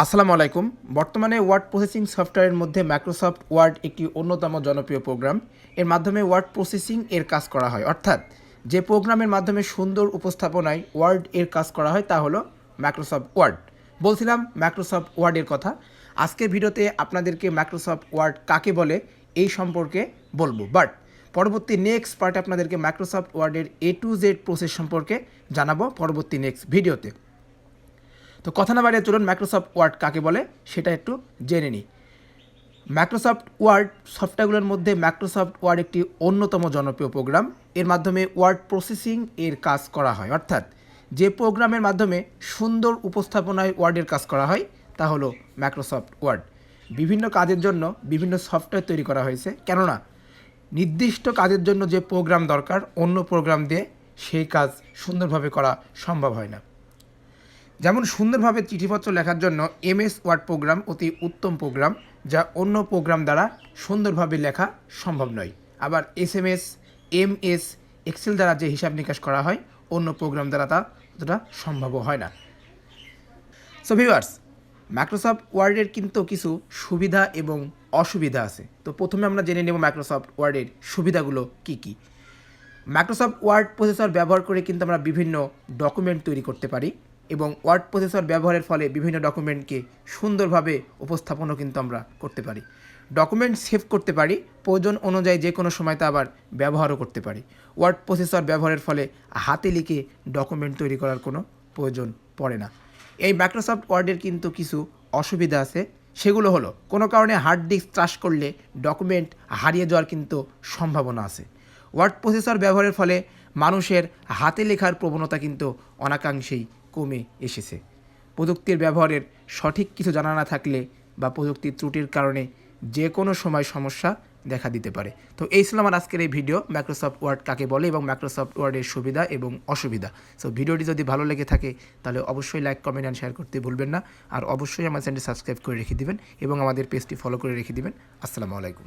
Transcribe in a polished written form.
আসসালামু আলাইকুম। বর্তমানে ওয়ার্ড প্রসেসিং সফটওয়্যারের মধ্যে মাইক্রোসফট ওয়ার্ড একটি অন্যতম জনপ্রিয় প্রোগ্রাম। এর মাধ্যমে ওয়ার্ড প্রসেসিং এর কাজ করা হয়, অর্থাৎ যে প্রোগ্রামের মাধ্যমে সুন্দর উপস্থাপনায় ওয়ার্ড এর কাজ করা হয় তা হলো মাইক্রোসফট ওয়ার্ড। বলছিলাম মাইক্রোসফট ওয়ার্ডের কথা। আজকের ভিডিওতে আপনাদেরকে মাইক্রোসফট ওয়ার্ড কাকে বলে এই সম্পর্কে বলবো, বাট পরবর্তী নেক্সট পার্টে আপনাদেরকে মাইক্রোসফট ওয়ার্ডের A to Z প্রসেস সম্পর্কে জানাবো পরবর্তী নেক্সট ভিডিওতে। তো কথা না বাড়িয়ে চলুন মাইক্রোসফট ওয়ার্ড কাকে বলে সেটা একটু জেনে নিই। মাইক্রোসফট ওয়ার্ড সফটওয়্যারগুলোর মধ্যে মাইক্রোসফট ওয়ার্ড একটি অন্যতম জনপ্রিয় প্রোগ্রাম। এর মাধ্যমে ওয়ার্ড প্রসেসিং এর কাজ করা হয়, অর্থাৎ যে প্রোগ্রামের মাধ্যমে সুন্দর উপস্থাপনায় ওয়ার্ডের কাজ করা হয় তা হলো মাইক্রোসফট ওয়ার্ড। বিভিন্ন কাজের জন্য বিভিন্ন সফটওয়্যার তৈরি করা হয়েছে, কেননা নির্দিষ্ট কাজের জন্য যে প্রোগ্রাম দরকার অন্য প্রোগ্রাম দিয়ে সেই কাজ সুন্দরভাবে করা সম্ভব হয় না। যেমন সুন্দরভাবে চিঠিপত্র লেখার জন্য MS ওয়ার্ড প্রোগ্রাম অতি উত্তম প্রোগ্রাম, যা অন্য প্রোগ্রাম দ্বারা সুন্দরভাবে লেখা সম্ভব নয়। আবার SMS, MS, এক্সেল দ্বারা যে হিসাব নিকাশ করা হয় অন্য প্রোগ্রাম দ্বারা তা অতটা সম্ভবও হয় না। সো ভিউয়ার্স, মাইক্রোসফট ওয়ার্ডের কিন্তু কিছু সুবিধা এবং অসুবিধা আছে। তো প্রথমে আমরা জেনে নেব মাইক্রোসফট ওয়ার্ডের সুবিধাগুলো কী কী। মাইক্রোসফট ওয়ার্ড প্রসেসর ব্যবহার করে কিন্তু আমরা বিভিন্ন ডকুমেন্ট তৈরি করতে পারি এবং ওয়ার্ড প্রসেসর ব্যবহারের ফলে বিভিন্ন ডকুমেন্টকে সুন্দরভাবে উপস্থাপনও কিন্তু আমরা করতে পারি। ডকুমেন্ট সেভ করতে পারি, প্রয়োজন অনুযায়ী যে কোনো সময় তা আবার ব্যবহারও করতে পারি। ওয়ার্ড প্রসেসর ব্যবহারের ফলে হাতে লিখে ডকুমেন্ট তৈরি করার কোনো প্রয়োজন পড়ে না। এই মাইক্রোসফট ওয়ার্ডের কিন্তু কিছু অসুবিধা আছে, সেগুলো হলো কোনো কারণে হার্ড ডিস্ক ক্রাশ করলে ডকুমেন্ট হারিয়ে যাওয়ার কিন্তু সম্ভাবনা আছে। ওয়ার্ড প্রসেসর ব্যবহারের ফলে মানুষের হাতে লেখার প্রবণতা কিন্তু অনেকাংশেই কমে এসেছে। প্রযুক্তির ব্যবহারের সঠিক কিছু জানা না থাকলে বা প্রযুক্তির ত্রুটির কারণে যে কোনো সময় সমস্যা দেখা দিতে পারে। তো এই ছিল আমার আজকের এই ভিডিও, মাইক্রোসফট ওয়ার্ড কাকে বলে এবং মাইক্রোসফট ওয়ার্ডের সুবিধা এবং অসুবিধা। সো ভিডিওটি যদি ভালো লেগে থাকে তাহলে অবশ্যই লাইক, কমেন্ট অ্যান্ড শেয়ার করতে ভুলবেন না। আর অবশ্যই আমার চ্যানেলটি সাবস্ক্রাইব করে রেখে দিবেন এবং আমাদের পেজটি ফলো করে রেখে দিবেন। আসসালামু আলাইকুম।